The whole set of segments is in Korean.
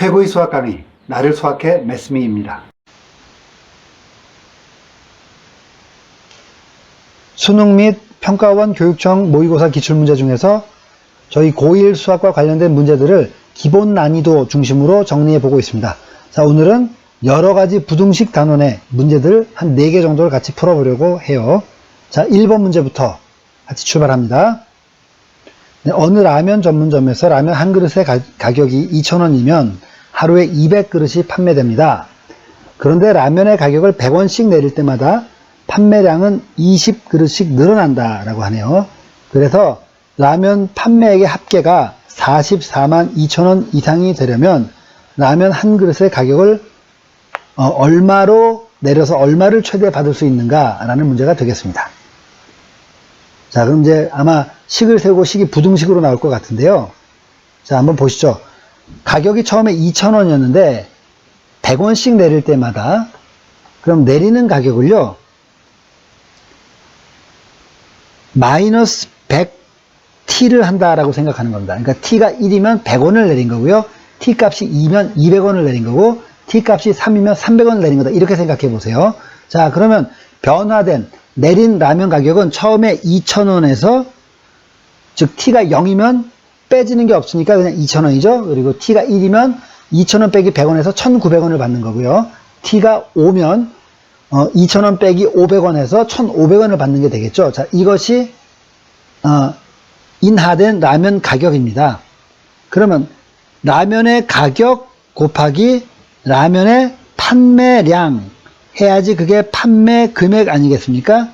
최고의 수학 강의, 나를 수학해 메스미입니다. 수능 및 평가원 교육청 모의고사 기출문제 중에서 저희 고1 수학과 관련된 문제들을 기본 난이도 중심으로 정리해 보고 있습니다. 자, 오늘은 여러 가지 부등식 단원의 문제들 한 4개 정도를 같이 풀어보려고 해요. 자, 1번 문제부터 같이 출발합니다. 네, 어느 라면 전문점에서 라면 한 그릇의 가격이 2,000원이면 하루에 200그릇이 판매됩니다. 그런데 라면의 가격을 100원씩 내릴 때마다 판매량은 20그릇씩 늘어난다 라고 하네요. 그래서 라면 판매액의 합계가 44만 2천원 이상이 되려면 라면 한 그릇의 가격을 얼마로 내려서 얼마를 최대 받을 수 있는가 라는 문제가 되겠습니다. 자, 그럼 이제 아마 식을 세우고 식이 부등식으로 나올 것 같은데요. 자, 한번 보시죠. 가격이 처음에 2,000원이었는데 100원씩 내릴 때마다 그럼 내리는 가격을요 마이너스 100t를 한다라고 생각하는 겁니다. 그러니까 t가 1이면 100원을 내린 거고요. t 값이 2면 200원을 내린 거고 t 값이 3이면 300원을 내린 거다. 이렇게 생각해 보세요. 자, 그러면 변화된 내린 라면 가격은 처음에 2,000원에서 즉 t가 0이면 빼지는 게 없으니까 그냥 2,000원이죠. 그리고 t가 1이면 2,000원 빼기 100원에서 1,900원을 받는 거고요. t가 5면 2,000원 빼기 500원에서 1,500원을 받는 게 되겠죠. 자, 이것이 인하된 라면 가격입니다. 그러면 라면의 가격 곱하기 라면의 판매량 해야지 그게 판매 금액 아니겠습니까?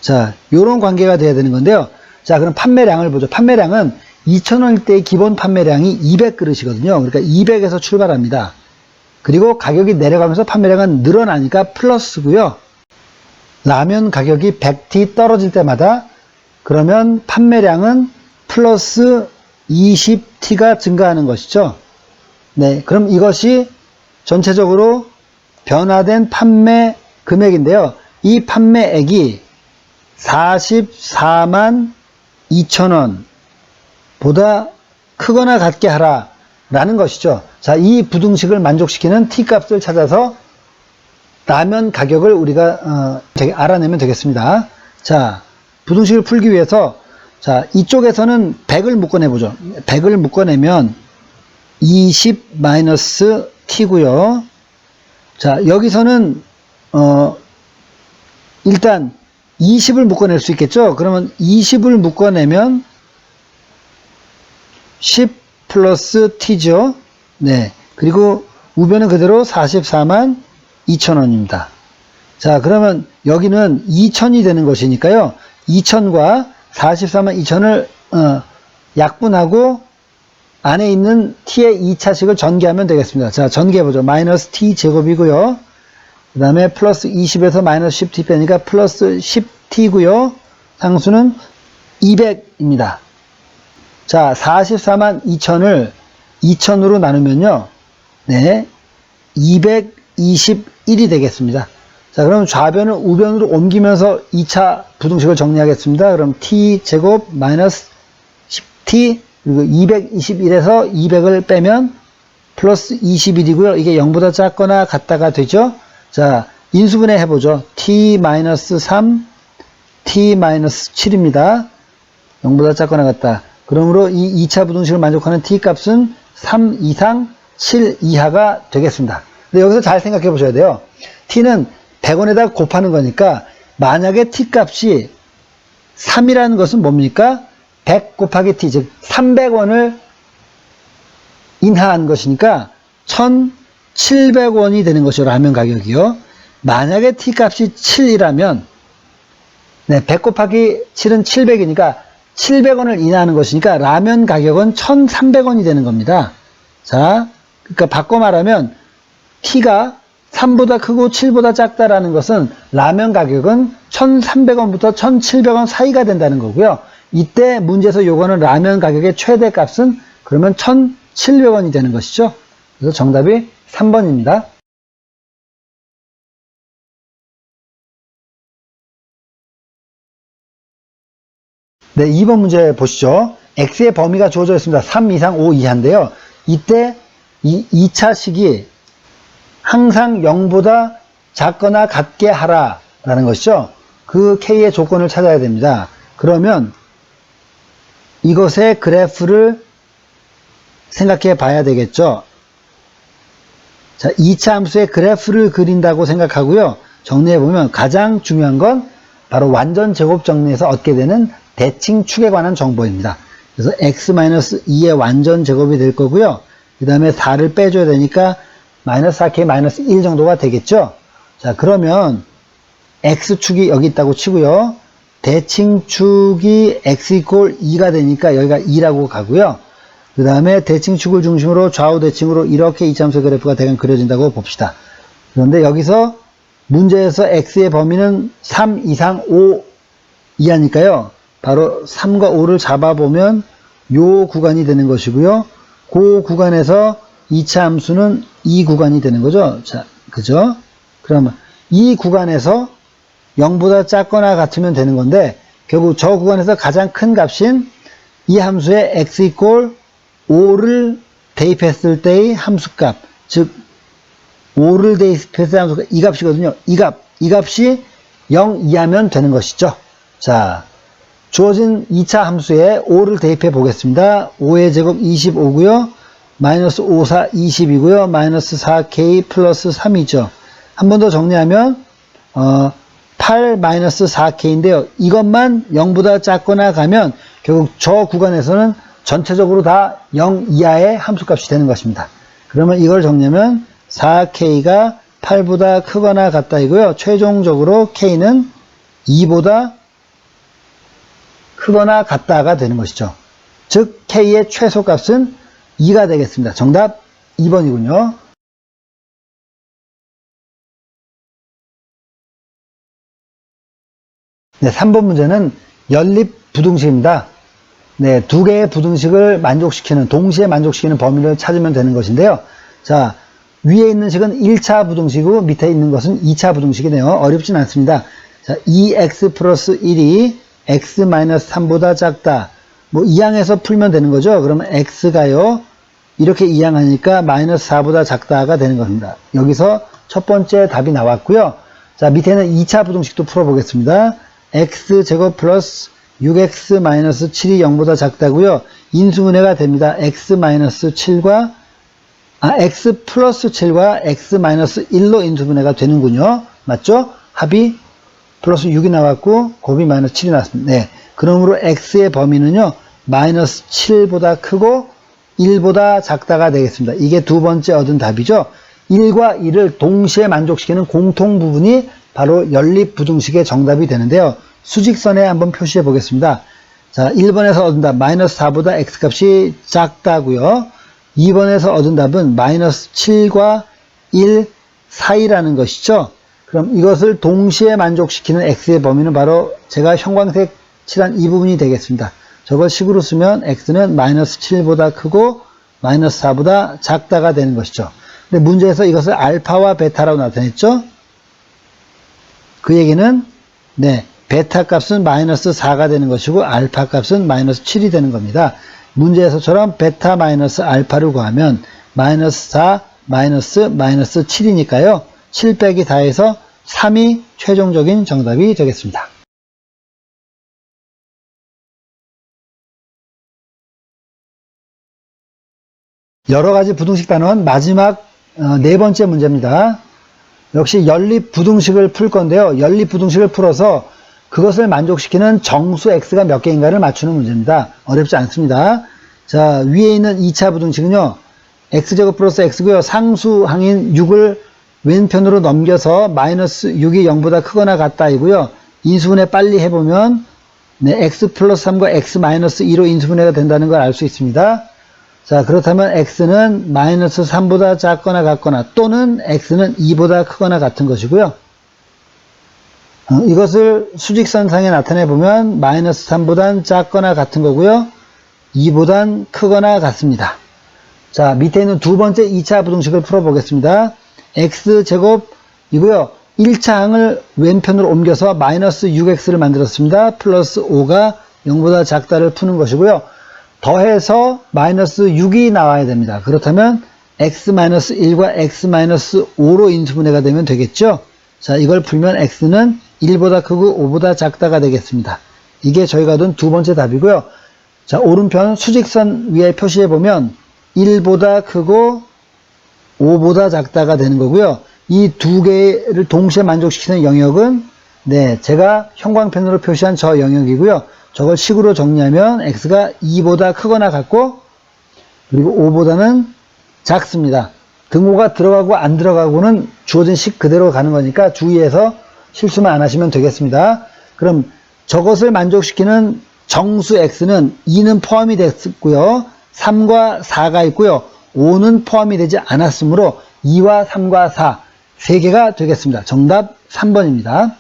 자, 요런 관계가 돼야 되는 건데요. 자, 그럼 판매량을 보죠. 판매량은 2,000원일 때의 기본 판매량이 200그릇이거든요. 그러니까 200에서 출발합니다. 그리고 가격이 내려가면서 판매량은 늘어나니까 플러스고요. 라면 가격이 100t 떨어질 때마다 그러면 판매량은 플러스 20t가 증가하는 것이죠. 네, 그럼 이것이 전체적으로 변화된 판매 금액인데요. 이 판매액이 44만 2천원 보다 크거나 같게 하라 라는 것이죠. 자, 이 부등식을 만족시키는 t값을 찾아서 라면 가격을 우리가 알아내면 되겠습니다. 자, 부등식을 풀기 위해서 자, 이쪽에서는 100을 묶어내보죠. 100을 묶어내면 20-t고요. 자, 여기서는 일단 20을 묶어낼 수 있겠죠. 그러면 20을 묶어내면 10 플러스 t죠. 네. 그리고 우변은 그대로 44만 2천원입니다. 자, 그러면 여기는 2천이 되는 것이니까요. 2천과 44만 2천을 약분하고 안에 있는 t의 2차식을 전개하면 되겠습니다. 자, 전개해보죠. 마이너스 t 제곱이고요. 그 다음에 플러스 20에서 마이너스 10t 빼니까 플러스 10t고요. 상수는 200입니다. 자, 44만 2천을 2천으로 나누면요. 네, 221이 되겠습니다. 자, 그럼 좌변을 우변으로 옮기면서 2차 부등식을 정리하겠습니다. 그럼 t 제곱 마이너스 10t 그리고 221에서 200을 빼면 플러스 21이고요. 이게 0보다 작거나 같다가 되죠. 자, 인수분해 해보죠. t-3, t-7입니다. 0보다 작거나 같다. 그러므로 이 2차 부등식을 만족하는 t값은 3 이상 7 이하가 되겠습니다. 근데 여기서 잘 생각해 보셔야 돼요. t는 100원에다 곱하는 거니까 만약에 t값이 3이라는 것은 뭡니까? 100 곱하기 t, 즉 300원을 인하한 것이니까 1,700원이 되는 것이죠. 라면 가격이요. 만약에 t값이 7이라면 네, 100 곱하기 7은 700이니까 700원을 인하하는 것이니까 라면 가격은 1,300원이 되는 겁니다. 자, 그러니까 바꿔 말하면 t가 3보다 크고 7보다 작다라는 것은 라면 가격은 1,300원부터 1,700원 사이가 된다는 거고요. 이때 문제에서 요거는 라면 가격의 최대값은 그러면 1,700원이 되는 것이죠. 그래서 정답이 3번입니다. 네, 2번 문제 보시죠. x의 범위가 주어져 있습니다. 3 이상 5 이하인데요. 이때 이 2차식이 항상 0보다 작거나 같게 하라 라는 것이죠. 그 K의 조건을 찾아야 됩니다. 그러면 이것의 그래프를 생각해 봐야 되겠죠. 자, 2차 함수의 그래프를 그린다고 생각하고요. 정리해 보면 가장 중요한 건 바로 완전 제곱 정리에서 얻게 되는 대칭축에 관한 정보입니다. 그래서 x-2의 완전 제곱이 될 거고요. 그 다음에 4를 빼줘야 되니까 -4k -1 정도가 되겠죠. 자, 그러면 x축이 여기 있다고 치고요. 대칭축이 x 이퀄 2가 되니까 여기가 2라고 가고요. 그 다음에 대칭축을 중심으로 좌우 대칭으로 이렇게 이차함수의 그래프가 대강 그려진다고 봅시다. 그런데 여기서 문제에서 x의 범위는 3 이상 5 이하니까요. 바로 3과 5를 잡아보면 요 구간이 되는 것이고요. 그 구간에서 2차 함수는 이 구간이 되는 거죠. 자, 그죠? 그러면 이 구간에서 0보다 작거나 같으면 되는 건데 결국 저 구간에서 가장 큰 값인 이 함수의 x 이퀄 5를 대입했을 때의 함수값, 즉 5를 대입했을 때 함수값 이 값이거든요. 이 값이 0 이하면 되는 것이죠. 자, 주어진 2차 함수에 5를 대입해 보겠습니다. 5의 제곱 25고요. 마이너스 5, 4, 20이고요. 마이너스 4k 플러스 3이죠. 한 번 더 정리하면 8 마이너스 4k인데요. 이것만 0보다 작거나 가면 결국 저 구간에서는 전체적으로 다 0 이하의 함수값이 되는 것입니다. 그러면 이걸 정리하면 4k가 8보다 크거나 같다 이고요. 최종적으로 k는 2보다 크거나 같다가 되는 것이죠. 즉 k의 최소값은 2가 되겠습니다. 정답 2번이군요. 네, 3번 문제는 연립 부등식입니다. 네, 두 개의 부등식을 만족시키는, 동시에 만족시키는 범위를 찾으면 되는 것인데요. 자, 위에 있는 식은 1차 부등식이고 밑에 있는 것은 2차 부등식이네요. 어렵진 않습니다. 자, 2x 플러스 1이 x-3보다 작다. 뭐 이항에서 풀면 되는 거죠. 그러면 x가요. 이렇게 이항하니까 마이너스 4보다 작다가 되는 겁니다. 여기서 첫 번째 답이 나왔고요. 자, 밑에는 2차 부등식도 풀어보겠습니다. x제곱 플러스 6x-7이 0보다 작다고요. 인수분해가 됩니다. x 플러스 7과 x-1로 인수분해가 되는군요. 맞죠? 합이 플러스 6이 나왔고 곱이 마이너스 7이 나왔습니다. 네. 그러므로 x의 범위는요. 마이너스 7보다 크고 1보다 작다가 되겠습니다. 이게 두 번째 얻은 답이죠. 1과 2를 동시에 만족시키는 공통 부분이 바로 연립부등식의 정답이 되는데요. 수직선에 한번 표시해 보겠습니다. 자, 1번에서 얻은 답 마이너스 4보다 x값이 작다고요. 2번에서 얻은 답은 마이너스 7과 1 사이라는 것이죠. 그럼 이것을 동시에 만족시키는 x의 범위는 바로 제가 형광색 칠한 이 부분이 되겠습니다. 저걸 식으로 쓰면 x는 마이너스 7보다 크고 마이너스 4보다 작다가 되는 것이죠. 근데 문제에서 이것을 알파와 베타라고 나타냈죠. 그 얘기는 네, 베타 값은 마이너스 4가 되는 것이고 알파 값은 마이너스 7이 되는 겁니다. 문제에서처럼 베타 마이너스 알파를 구하면 마이너스 4 마이너스 7이니까요. 7 빼기 4에서 3이 최종적인 정답이 되겠습니다. 여러가지 부등식 단원 마지막 네 번째 문제입니다. 역시 연립 부등식을 풀 건데요. 연립 부등식을 풀어서 그것을 만족시키는 정수 x가 몇 개인가를 맞추는 문제입니다. 어렵지 않습니다. 자, 위에 있는 2차 부등식은요. x제곱 플러스 x고요. 상수항인 6을 왼편으로 넘겨서 마이너스 6이 0보다 크거나 같다이고요. 인수분해 빨리 해보면 네, x 플러스 3과 x 마이너스 2로 인수분해가 된다는 걸 알 수 있습니다. 자, 그렇다면 x는 마이너스 3보다 작거나 같거나 또는 x는 2보다 크거나 같은 것이고요. 이것을 수직선상에 나타내 보면 마이너스 3보단 작거나 같은 거고요. 2보단 크거나 같습니다. 자, 밑에 있는 두 번째 2차 부등식을 풀어보겠습니다. x제곱이고요. 1차 항을 왼편으로 옮겨서 마이너스 6x를 만들었습니다. 플러스 5가 0보다 작다를 푸는 것이고요. 더해서 마이너스 6이 나와야 됩니다. 그렇다면 x-1과 x-5로 인수분해가 되면 되겠죠. 자, 이걸 풀면 x는 1보다 크고 5보다 작다가 되겠습니다. 이게 저희가 둔 두 번째 답이고요. 자, 오른편 수직선 위에 표시해 보면 1보다 크고 5보다 작다가 되는 거고요. 이 두 개를 동시에 만족시키는 영역은 네, 제가 형광펜으로 표시한 저 영역이고요. 저걸 식으로 정리하면 x가 2보다 크거나 같고 그리고 5보다는 작습니다. 등호가 들어가고 안 들어가고는 주어진 식 그대로 가는 거니까 주의해서 실수만 안 하시면 되겠습니다. 그럼 저것을 만족시키는 정수 x는 2는 포함이 됐고요. 3과 4가 있고요. 5는 포함이 되지 않았으므로 2와 3과 4, 3개가 되겠습니다. 정답 3번입니다.